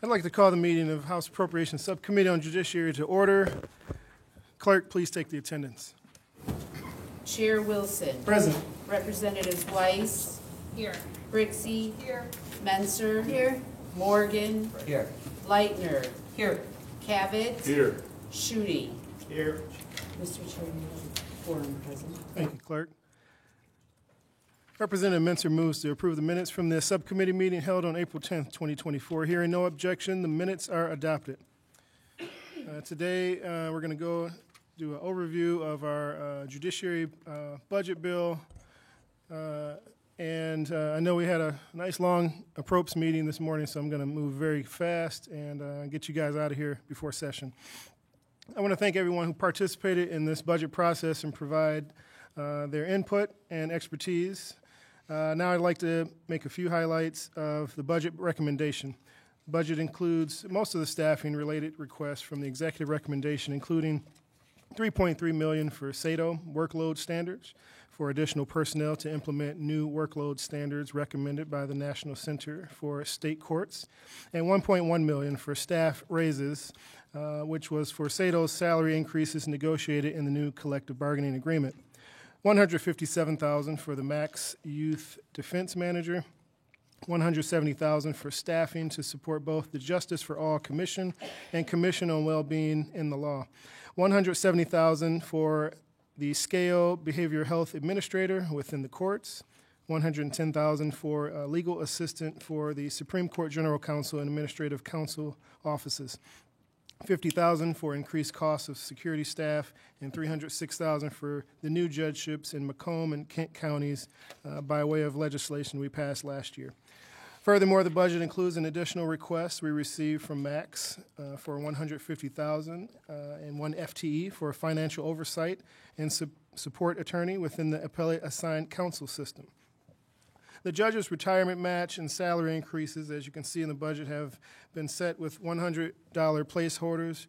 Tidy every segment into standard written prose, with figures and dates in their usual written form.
I'd like to call the meeting of House Appropriations Subcommittee on Judiciary to order. Clerk, please take the attendance. Chair Wilson. Present. Representatives Weiss. Here. Brixey. Here. Menser. Here. Morgan. Here. Leitner. Here. Cavett. Here. Schutte. Here. Mr. Chair, you have a quorum present. Thank you, Clerk. Representative Menser moves to approve the minutes from the subcommittee meeting held on April 10th, 2024. Hearing no objection, the minutes are adopted. Today, we're going to go do an overview of our judiciary budget bill. And I know we had a nice long approps meeting this morning, so I'm going to move very fast and get you guys out of here before session. I want to thank everyone who participated in this budget process and provide their input and expertise. Now I'd like to make a few highlights of the budget recommendation. The budget includes most of the staffing-related requests from the executive recommendation, including $3.3 million for SATO workload standards, for additional personnel to implement new workload standards recommended by the National Center for State Courts, and $1.1 million for staff raises, which was for SATO's salary increases negotiated in the new collective bargaining agreement. $157,000 for the Max Youth Defense Manager, $170,000 for staffing to support both the Justice for All Commission and Commission on Wellbeing in the Law, $170,000 for the Scale Behavioral Health Administrator within the courts, $110,000 for a legal assistant for the Supreme Court General Counsel and Administrative Counsel offices, $50,000 for increased costs of security staff, and $306,000 for the new judgeships in Macomb and Kent counties by way of legislation we passed last year. Furthermore, the budget includes an additional request we received from Max for $150,000 and one FTE for a financial oversight and support attorney within the appellate assigned counsel system. The judges' retirement match and salary increases, as you can see in the budget, have been set with $100 placeholders.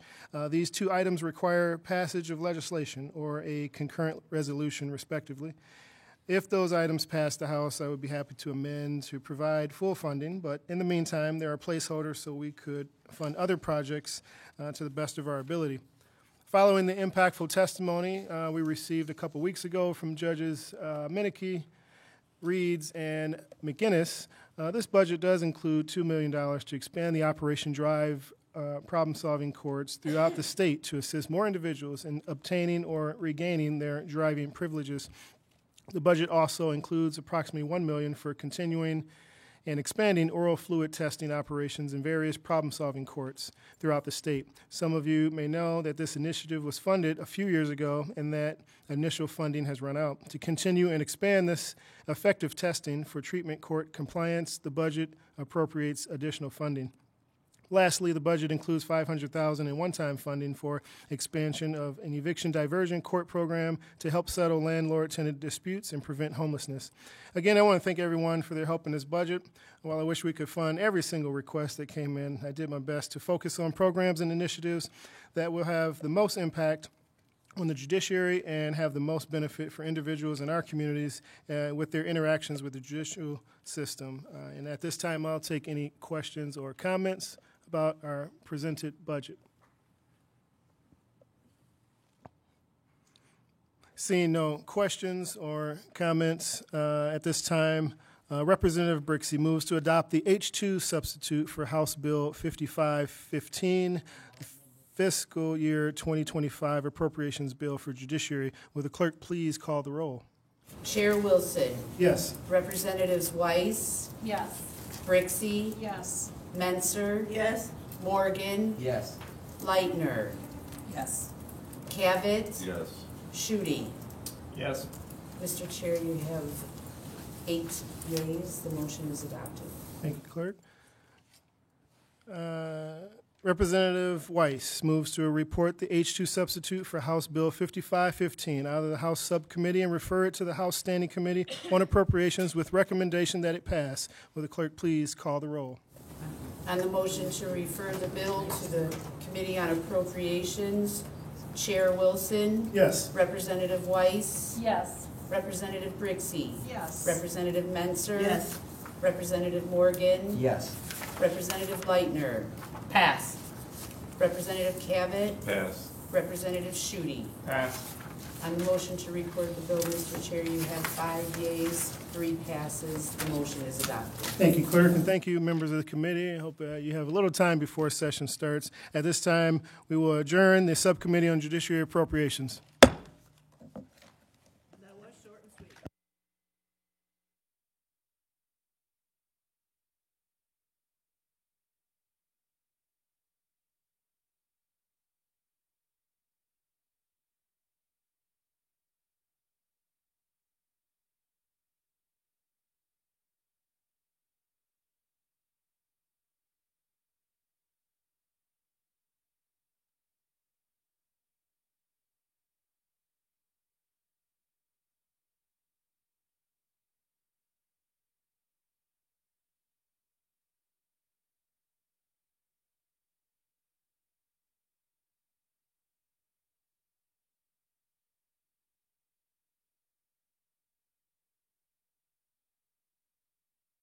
These two items require passage of legislation or a concurrent resolution, respectively. If those items pass the House, I would be happy to amend to provide full funding, but in the meantime, there are placeholders so we could fund other projects to the best of our ability. Following the impactful testimony we received a couple weeks ago from Judges Menike, Reeds, and McGinnis, this budget does include $2 million to expand the Operation Drive problem-solving courts throughout the state to assist more individuals in obtaining or regaining their driving privileges. The budget also includes approximately $1 million for continuing and expanding oral fluid testing operations in various problem-solving courts throughout the state. Some of you may know that this initiative was funded a few years ago and that initial funding has run out. To continue and expand this effective testing for treatment court compliance, the budget appropriates additional funding. Lastly, the budget includes $500,000 in one-time funding for expansion of an eviction diversion court program to help settle landlord-tenant disputes and prevent homelessness. Again, I want to thank everyone for their help in this budget. While I wish we could fund every single request that came in, I did my best to focus on programs and initiatives that will have the most impact on the judiciary and have the most benefit for individuals in our communities with their interactions with the judicial system. And at this time, I'll take any questions or comments about our presented budget. Seeing no questions or comments at this time, Representative Brixey moves to adopt the H2 substitute for House Bill 5515, fiscal year 2025 appropriations bill for judiciary. Will the clerk please call the roll? Chair Wilson. Yes. Representatives Weiss. Yes. Brixey. Yes. Menser. Yes. Morgan. Yes. Leitner. Yes. Cavett. Yes. Schutte. Yes. Mr. Chair, you have 8 yeas. The motion is adopted. Thank you, clerk. Representative Weiss moves to report the H2 substitute for House Bill 5515 out of the House Subcommittee and refer it to the House Standing Committee on Appropriations with recommendation that it pass. Will the clerk please call the roll? On the motion to refer the bill to the Committee on Appropriations, Chair Wilson. Yes. Representative Weiss. Yes. Representative Brixey. Yes. Representative Menser. Yes. Representative Morgan? Yes. Representative Leitner? Pass. Representative Cavett? Pass. Representative Shute? Pass. On the motion to record the bill, Mr. Chair, you have 5 yeas, 3 passes. The motion is adopted. Thank you, Clerk, and thank you, members of the committee. I hope you have a little time before session starts. At this time, we will adjourn the Subcommittee on Judiciary Appropriations.